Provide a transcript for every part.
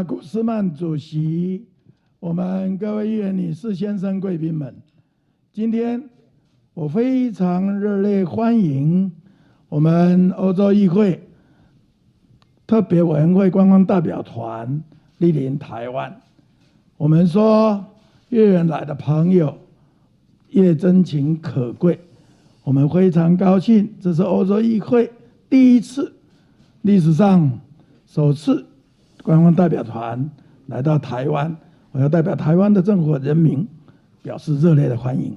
古斯曼主席，我们各位议员、女士、先生、贵宾们，今天我非常热烈欢迎我们欧洲议会特别委员会官方代表团莅临台湾。我们说，越远来的朋友越真情可贵。我们非常高兴，这是欧洲议会第一次，历史上首次官方代表团来到台湾。我要代表台湾的政府和人民表示热烈的欢迎。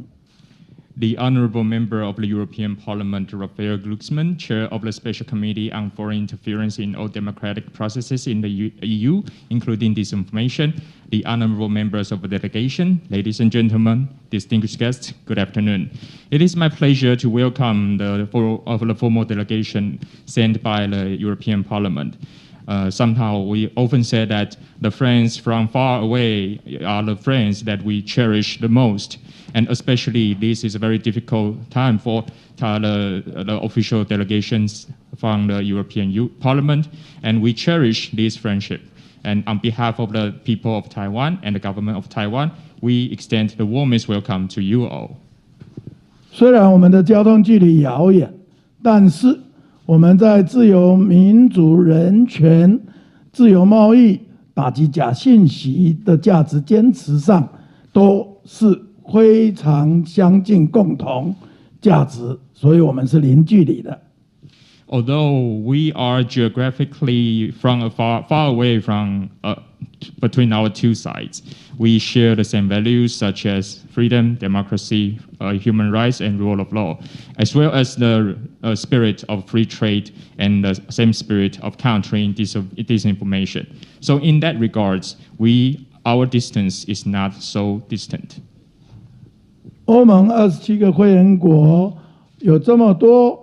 The Honourable Member of the European Parliament, Raphael Glucksmann, Chair of the Special Committee on Foreign Interference in all Democratic Processes in the EU, including disinformation, the Honourable Members of the Delegation, ladies and gentlemen, distinguished guests, good afternoon. It is my pleasure to welcome the formal delegation sent by the European Parliament. Somehow we often say that the friends from far away are the friends that we cherish the most. And especially this is a very difficult time for the official delegations from the European Parliament, and we cherish this friendship. And on behalf of the people of Taiwan and the government of Taiwan, we extend the warmest welcome to you all. 虽然我们的交通距离遥远，但是我们在自由、民主、人权、自由贸易、打击假信息的价值坚持上，都是非常相近共同价值，所以我们是零距离的。Although we are geographically far away from between our two sides, we share the same values such as freedom, democracy, human rights, and rule of law, as well as the spirit of free trade and the same spirit of countering disinformation. So in that regards, our distance is not so distant. 欧盟27个会员国有这么多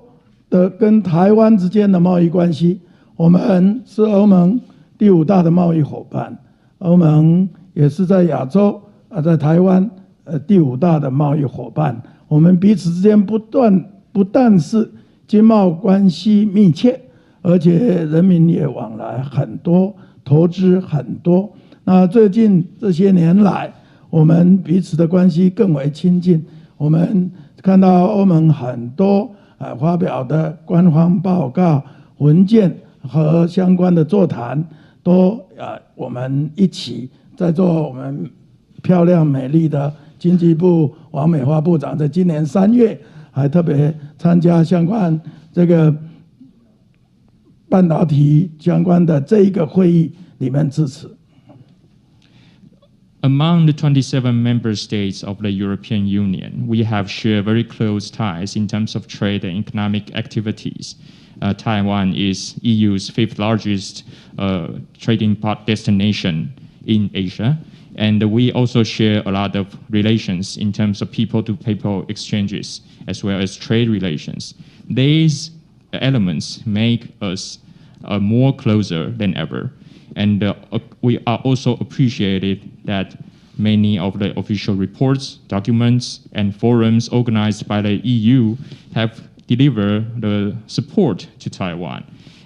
的跟台湾之间的贸易关系，我们是欧盟第5大的贸易伙伴，欧盟也是在亚洲在台湾第5大的贸易伙伴。我们彼此之间不但是经贸关系密切，而且人民也往来很多，投资很多。那最近这些年来，我们彼此的关系更为亲近。我们看到欧盟很多发表的官方报告、文件和相关的座谈，都我们一起在做。我们漂亮美丽的经济部王美花部长在今年3月还特别参加相关这个半导体相关的这一个会议里面支持。Among the 27 member states of the European Union, we have shared very close ties in terms of trade and economic activities. Taiwan is EU's 5th largest trading destination in Asia, and we also share a lot of relations in terms of people-to-people exchanges, as well as trade relations. These elements make us more closer than ever. And we are also appreciated that many of the official reports, documents, and forums organized by the EU have delivered the support to Taiwan.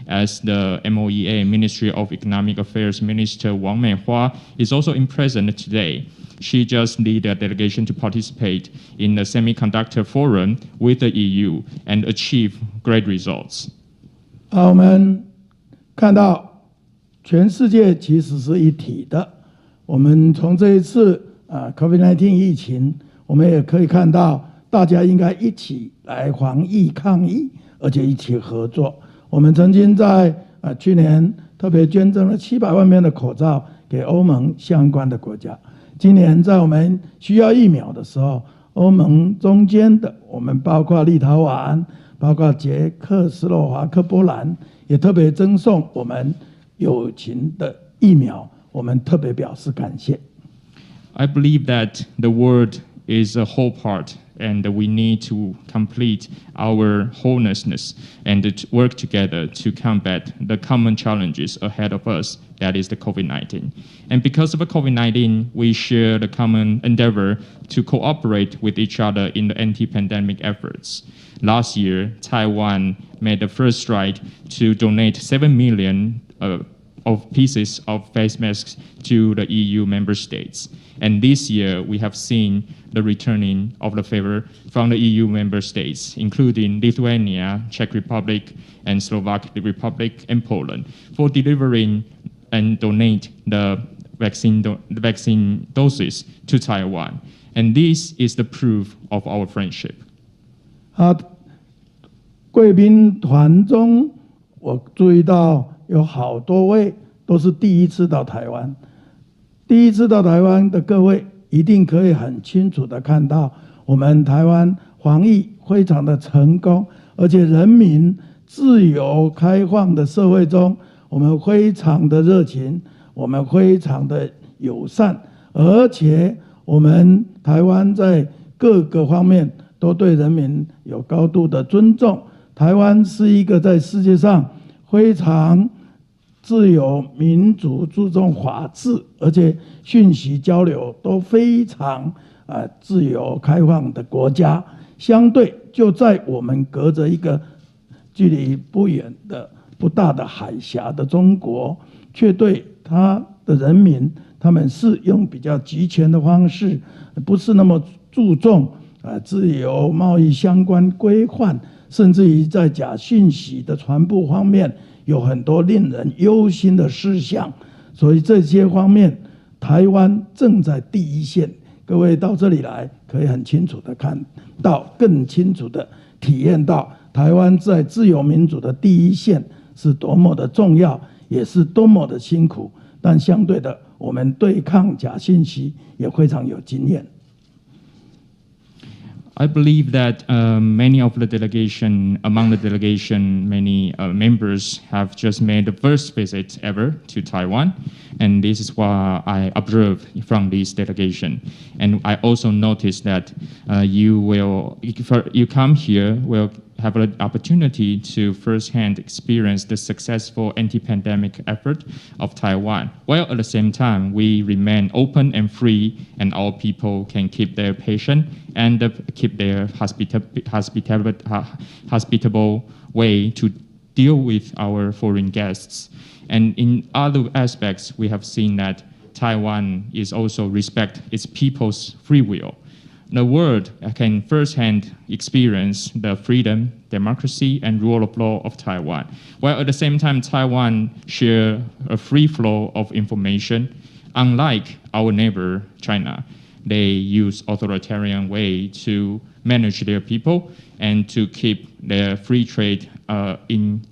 As the MOEA Ministry of Economic Affairs Minister Wang Meihua is also present today. She just led a delegation to participate in the Semiconductor Forum with the EU and achieve great results. 我们看到全世界其实是一体的。我们从这一次COVID-19 疫情，我们也可以看到，大家应该一起来防疫抗疫，而且一起合作。我们曾经在去年特别捐赠了700万片的口罩给欧盟相关的国家。今年在我们需要疫苗的时候，欧盟中间的我们包括立陶宛、包括捷克斯洛伐克、波兰，也特别赠送我们友情的疫苗，我们特别表示感谢。I believe that the world is a whole part, and we need to complete our wholeness and to work together to combat the common challenges ahead of us, that is the COVID-19. And because of the COVID-19, we share the common endeavor to cooperate with each other in the anti-pandemic efforts. Last year, Taiwan made the first stride to donate 7 million pieces of face masks to the EU member states. And this year, we have seen the returning of the favor from the EU member states, including Lithuania, Czech Republic, and Slovak Republic, and Poland, for delivering and donate the vaccine doses to Taiwan. And this is the proof of our friendship. 贵宾团中，我注意到有好多位都是第一次到台湾。第一次到台湾的各位，一定可以很清楚的看到，我们台湾防疫非常的成功，而且人民自由开放的社会中，我们非常的热情，我们非常的友善，而且我们台湾在各个方面都对人民有高度的尊重。台湾是一个在世界上非常自由、民主、注重法治，而且讯息交流都非常自由开放的国家。相对就在我们隔着一个距离不远的不大的海峡的中国，却对他的人民，他们是用比较集权的方式，不是那么注重自由贸易相关规范，甚至于在假讯息的传播方面有很多令人忧心的事项。所以这些方面，台湾正在第一线。各位到这里来，可以很清楚的看到，更清楚的体验到台湾在自由民主的第一线是多么的重要，也是多么的辛苦。但相对的，我们对抗假信息也非常有经验。I believe that many of the delegation, among the delegation, many members have just made the first visit ever to Taiwan, and this is what I observed from this delegation. And I also noticed that you come here will have an opportunity to firsthand experience the successful anti-pandemic effort of Taiwan, while at the same time we remain open and free, and our people can keep their patient and keep their hospitable way to deal with our foreign guests. And in other aspects, we have seen that Taiwan is also respect its people's free will. The world can firsthand experience the freedom, democracy, and rule of law of Taiwan, while at the same time Taiwan share a free flow of information. Unlike our neighbor China, they use authoritarian way to manage their people and to keep their free trade in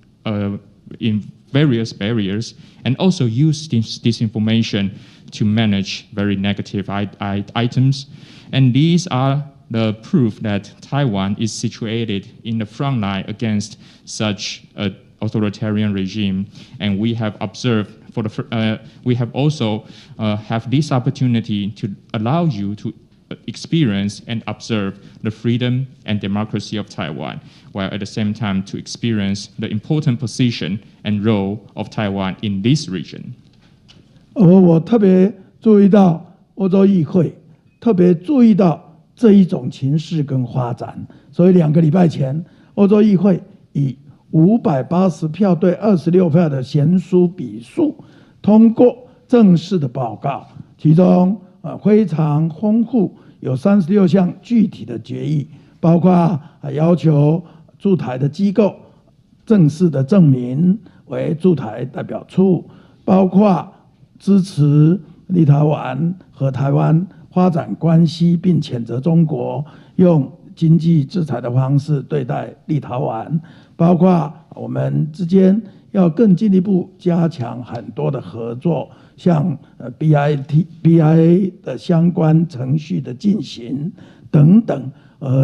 various barriers, and also use this information to manage very negative items. And these are the proof that Taiwan is situated in the front line against such an authoritarian regime. And we have observed, we have also have this opportunity to allow you to experience and observe the freedom and democracy of Taiwan, while at the same time to experience the important position and role of Taiwan in this region. 我特别注意到欧洲议会，特别注意到这一种情势跟发展。所以2个礼拜前，欧洲议会以580票对26票的悬殊比数通过正式的报告，其中非常丰富，有36项具体的决议，包括要求驻台的机构正式的证明为驻台代表处，包括支持立陶宛和台湾发展关系，并谴责中国用经济制裁的方式对待立陶宛，包括我们之间要更进一步加强很多的合作，像BIA 的相关程序的进行等等。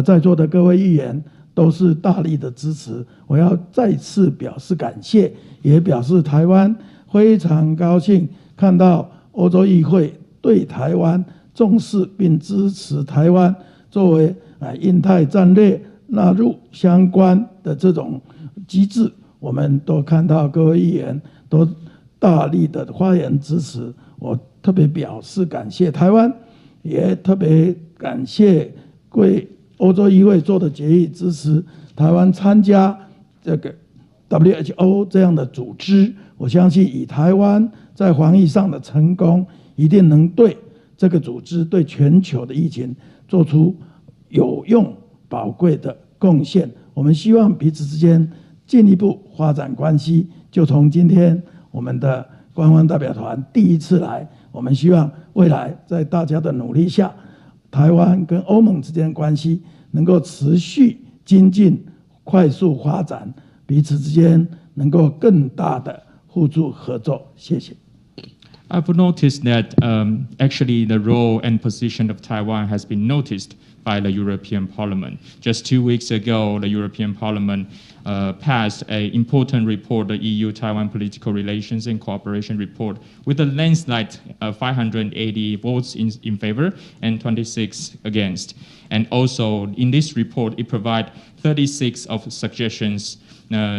在座的各位议员都是大力的支持，我要再次表示感谢，也表示台湾非常高兴看到欧洲议会对台湾重视，并支持台湾作为印太战略纳入相关的这种机制。我们都看到各位议员都大力的发言支持，我特别表示感谢。台湾也特别感谢欧洲议会做的决议，支持台湾参加这个 WHO 这样的组织，我相信以台湾在防疫上的成功，一定能对这个组织、对全球的疫情做出有用、宝贵的贡献。我们希望彼此之间进一步发展关系，就从今天我们的官方代表团第一次来，我们希望未来在大家的努力下，台湾跟欧盟之间的关系能够持续精进、快速发展，彼此之间能够更大的互助合作。谢谢。I've noticed that actually the role and position of Taiwan has been noticed by the European Parliament. Just 2 weeks ago, the European Parliament passed an important report, the EU-Taiwan Political Relations and Cooperation Report, with a landslide 580 votes in favor and 26 against. And also in this report, it provides 36 of suggestions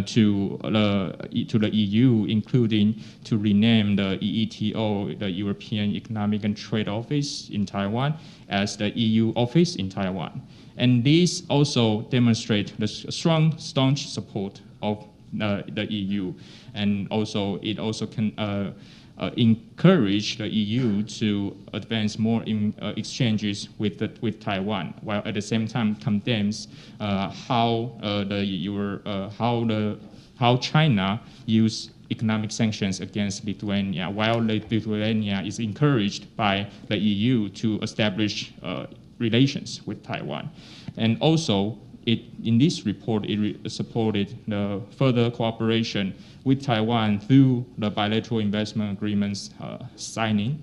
to the EU, including to rename the EETO, the European Economic and Trade Office in Taiwan, as the EU office in Taiwan. And these also demonstrate the strong, staunch support of the EU. And also, it also can encourage the EU to advance more in exchanges with Taiwan, while at the same time condemns how China use economic sanctions against Lithuania, while Lithuania is encouraged by the EU to establish relations with Taiwan. And also, in this report, it supported the further cooperation with Taiwan through the bilateral investment agreements signing.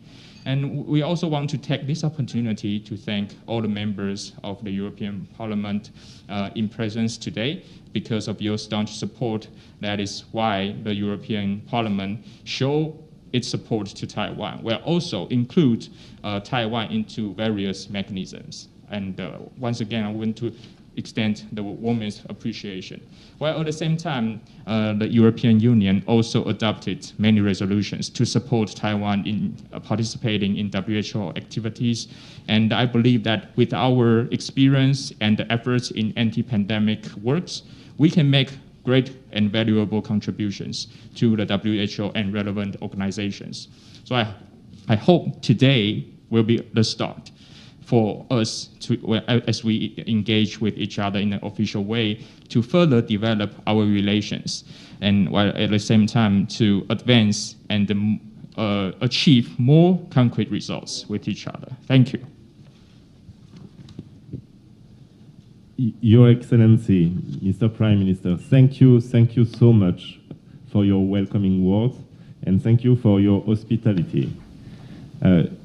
And we also want to take this opportunity to thank all the members of the European Parliament in presence today. Because of your staunch support, that is why the European Parliament show its support to Taiwan. We'll also include Taiwan into various mechanisms. And once again, I want to extend the warmest appreciation. While at the same time, the European Union also adopted many resolutions to support Taiwan in participating in WHO activities. And I believe that with our experience and the efforts in anti-pandemic works, we can make great and valuable contributions to the WHO and relevant organizations. So I hope today will be the start for us to, as we engage with each other in an official way, to further develop our relations, and while at the same time to advance and achieve more concrete results with each other. Thank you. Your Excellency, Mr. Prime Minister, thank you so much for your welcoming words, and thank you for your hospitality.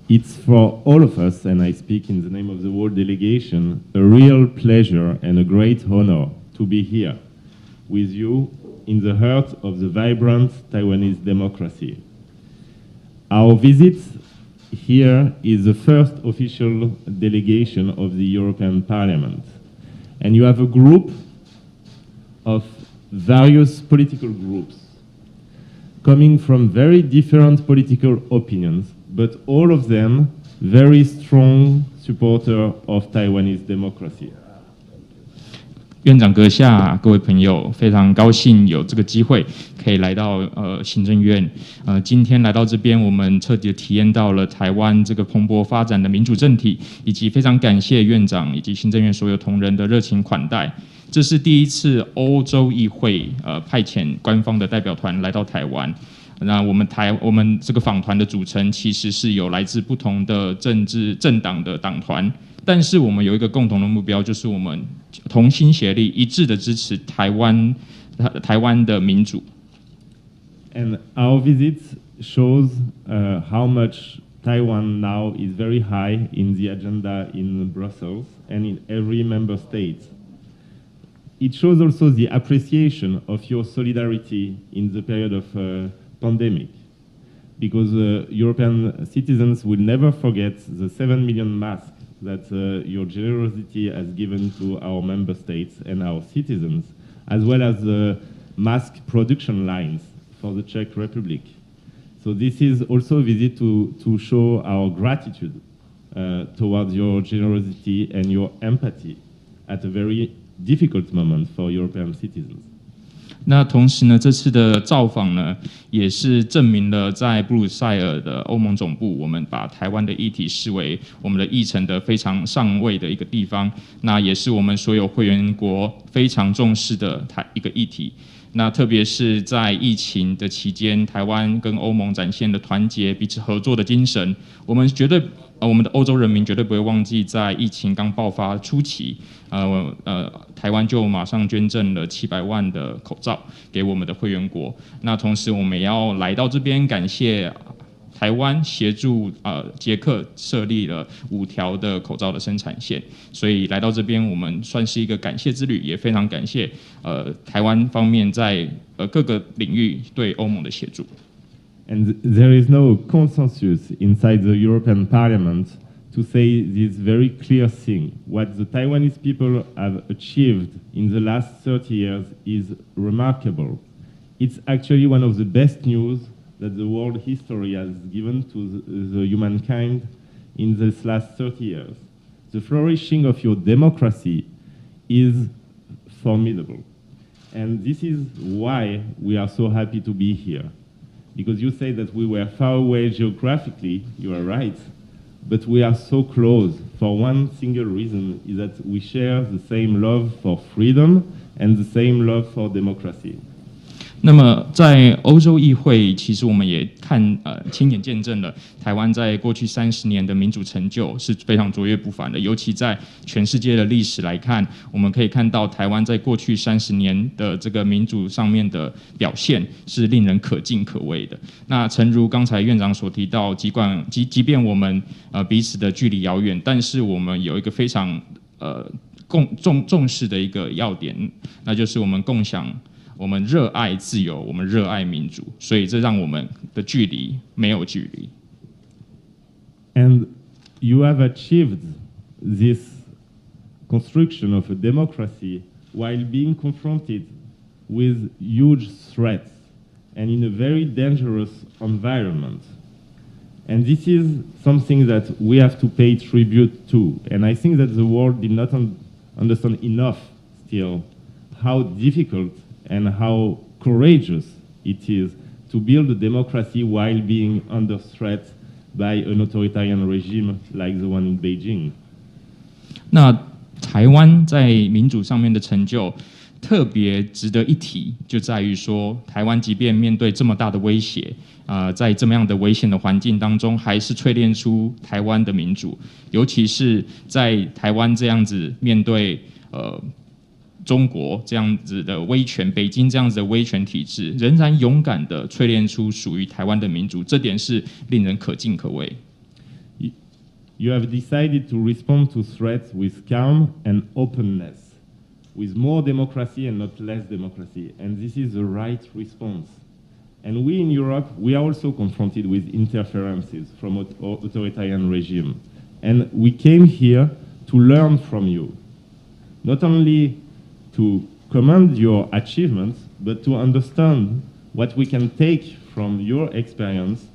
It's for all of us, and I speak in the name of the whole delegation, a real pleasure and a great honor to be here with you in the heart of the vibrant Taiwanese democracy. Our visit here is the first official delegation of the European Parliament. And you have a group of various political groups coming from very different political opinions, but all of them very strong supporters of Taiwanese democracy. 院长阁下，各位朋友，非常高兴有这个机会可以来到行政院。今天来到这边，我们彻底的体验到了台湾这个蓬勃发展的民主政体，以及非常感谢院长以及行政院所有同仁的热情款待。这是第一次欧洲议会派遣官方的代表团来到台湾。那我们这个访团的组成其实是有来自不同的政党的党团，但是我们有一个共同的目标，就是我们同心协力，一致的支持台湾的民主。And our visit shows how much Taiwan now is very high in the agenda in Brussels and in every member state. It shows also the appreciation of your solidarity in the period of pandemic, because European citizens will never forget the 7 million masks that your generosity has given to our member states and our citizens, as well as the mask production lines for the Czech Republic. So this is also a visit to show our gratitude towards your generosity and your empathy at a very difficult moment for European citizens. 那同时呢，这次的造访呢，也是证明了在布鲁塞尔的欧盟总部，我们把台湾的议题视为我们的议程的非常上位的一个地方。那也是我们所有会员国非常重视的一个议题。那特别是在疫情的期间，台湾跟欧盟展现了团结、彼此合作的精神。我们的欧洲人民绝对不会忘记，在疫情刚爆发初期，台湾就马上捐赠了700万的口罩给我们的会员国。那同时，我们也要来到这边感谢台湾协助捷克设立了5条的口罩的生产线，所以来到这边，我们算是一个感谢之旅，也非常感谢台湾方面在各个领域对欧盟的协助。And there is no consensus inside the European Parliament to say this very clear thing. What the Taiwanese people have achieved in the last 30 years is remarkable. It's actually one of the best news that the world history has given to the humankind in this last 30 years. The flourishing of your democracy is formidable. And this is why we are so happy to be here. Because you say that we were far away geographically, you are right, but we are so close for one single reason, is that we share the same love for freedom and the same love for democracy. 那么在欧洲议会，其实我们也亲眼见证了台湾在过去30年的民主成就是非常卓越不凡的。尤其在全世界的历史来看，我们可以看到台湾在过去30年的这个民主上面的表现是令人可敬可畏的。那诚如刚才院长所提到，即便我们彼此的距离遥远，但是我们有一个非常重视的一个要点，那就是我们共享。我们热爱自由，我们热爱民主，所以这让我们的距离没有距离。And you have achieved this construction of a democracy while being confronted with huge threats and in a very dangerous environment. And this is something that we have to pay tribute to. And I think that the world did not understand enough still how difficult and how courageous it is to build a democracy while being under threat by an authoritarian regime like the one in Beijing. 那台湾在民主上面的成就特别值得一提，就在于说，台湾即便面对这么大的威胁，在这么样的危险的环境当中，还是淬炼出台湾的民主，尤其是在台湾这样子面对中国这样子的威权，北京这样子的威权体制，仍然勇敢地淬炼出属于台湾的民主，这点是令人可敬可畏。You have decided to respond to threats with calm and openness, with more democracy and not less democracy, and this is the right response. And we in Europe, we are also confronted with interferences from authoritarian regime, and we came here to learn from you, not only to commend your achievements, but to understand what we can take from your experience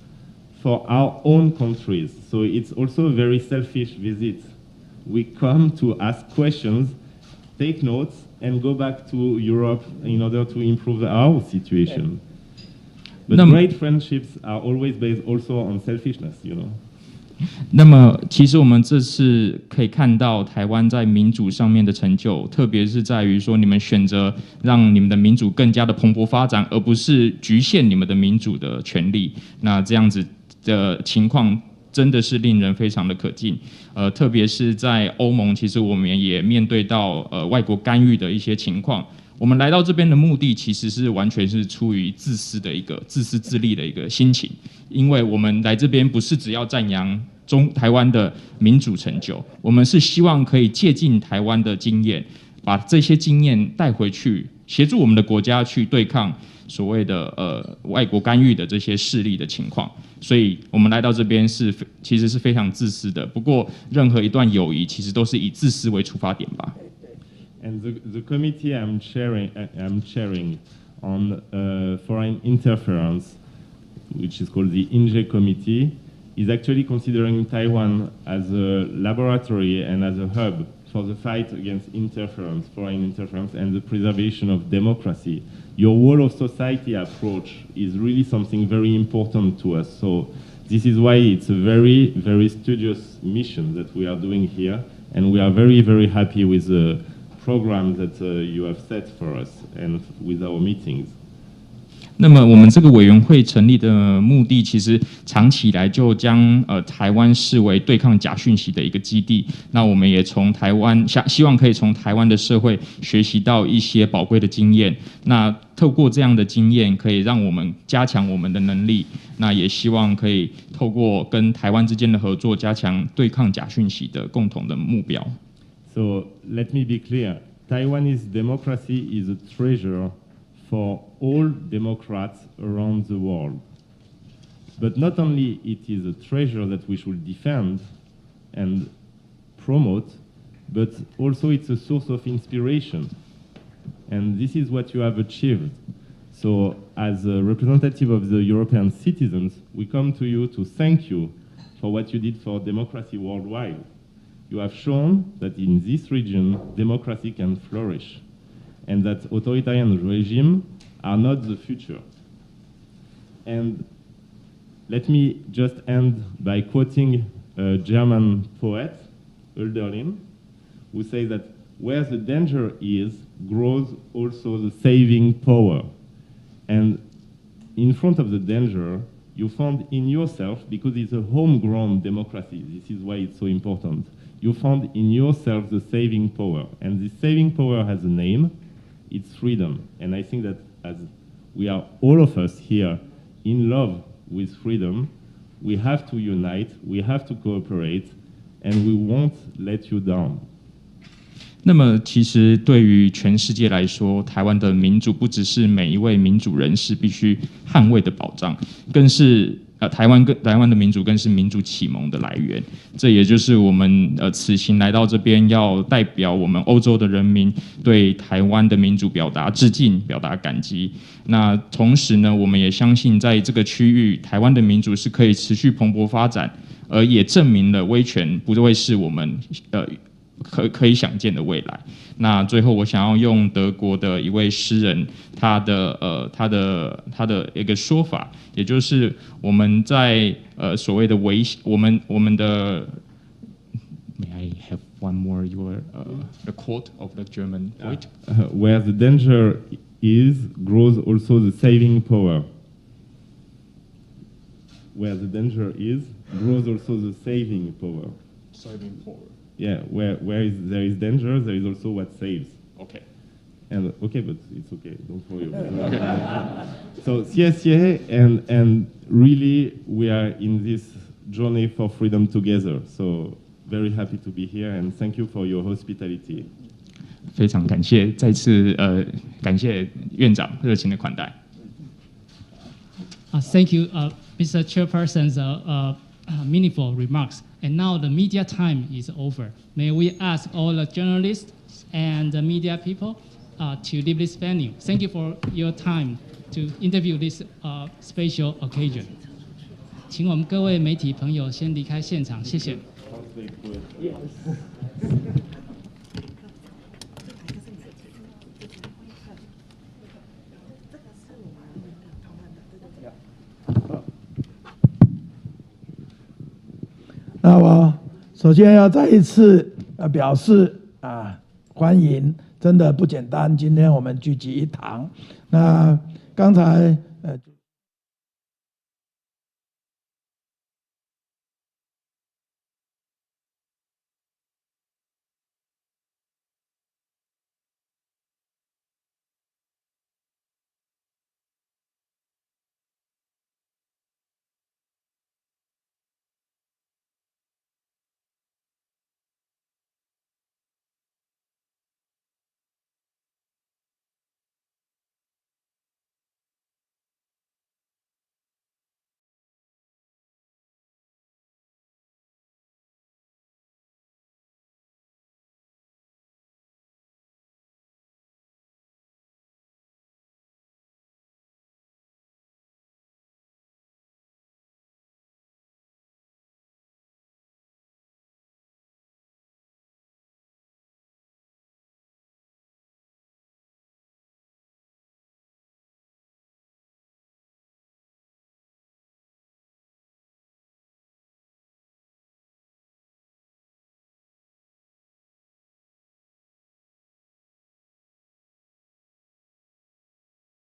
for our own countries. So it's also a very selfish visit. We come to ask questions, take notes, and go back to Europe in order to improve our situation. But great friendships are always based also on selfishness, you know. 那么，其实我们这次可以看到台湾在民主上面的成就，特别是在于说，你们选择让你们的民主更加的蓬勃发展，而不是局限你们的民主的权利。那这样子的情况真的是令人非常的可敬。特别是在欧盟，其实我们也面对到外国干预的一些情况。我们来到这边的目的，其实是完全是出于自私自利的一个心情，因为我们来这边不是只要赞扬台湾的民主成就，我们是希望可以借鉴台湾的经验，把这些经验带回去，协助我们的国家去对抗所谓的外国干预的这些势力的情况。所以我们来到这边其实是非常自私的。不过，任何一段友谊其实都是以自私为出发点吧。And the committee I'm chairing on foreign interference, which is called the Inge Committee, is actually considering Taiwan as a laboratory and as a hub for the fight against interference, foreign interference, and the preservation of democracy. Your whole of society approach is really something very important to us. So this is why it's a very, very studious mission that we are doing here, and we are very, very happy with the program that you have set for us and with our meetings. 那么我们这个委员会成立的目的，其实长期以来就将台湾视为对抗假讯息的一个基地。那我们也从台湾希望可以从台湾的社会学习到一些宝贵的经验。那透过这样的经验，可以让我们加强我们的能力。那也希望可以透过跟台湾之间的合作，加强对抗假讯息的共同的目标。So let me be clear: Taiwanese democracy is a treasure for all Democrats around the world. But not only it is a treasure that we should defend and promote, but also it's a source of inspiration. And this is what you have achieved. So as a representative of the European citizens, we come to you to thank you for what you did for democracy worldwide. You have shown that in this region, democracy can flourish, and that authoritarian regimes are not the future. And let me just end by quoting a German poet, Hölderlin, who says that where the danger is, grows also the saving power. And in front of the danger, you found in yourself, because it's a homegrown democracy, this is why it's so important, you found in yourself the saving power. And this saving power has a name, it's freedom. And I think that as we are all of us here in love with freedom, we have to unite, we have to cooperate, and we won't let you down. 那么，其实对于全世界来说，台湾的民主不只是每一位民主人士必须捍卫的保障，更是台湾的民主更是民主启蒙的来源。这也就是我们此行来到这边，要代表我们欧洲的人民对台湾的民主表达致敬、表达感激。那同时呢，我们也相信在这个区域，台湾的民主是可以持续蓬勃发展，而也证明了威权不会是我们可以想见的未来。那最后，我想要用德国的一位诗人他的一个说法，也就是我们在所谓的我们的 May I have one more the quote of the German poet? Where the danger is, grows also the saving power. Where the danger is, grows also the saving power. Saving power. Yeah, where there is danger, there is also what saves. Okay. And okay, but it's okay. Don't worry. So CSCA and really we are in this journey for freedom together. So very happy to be here and thank you for your hospitality. 非常感谢，再次感谢院长热情的款待。Thank you, Mr. Chairperson's meaningful remarks. And now the media time is over. May we ask all the journalists and the media people to leave this venue. Thank you for your time to interview this special occasion. 请我们各位媒体朋友先离开现场，谢谢。那我首先要再一次表示欢迎，真的不简单。今天我们聚集一堂，那刚才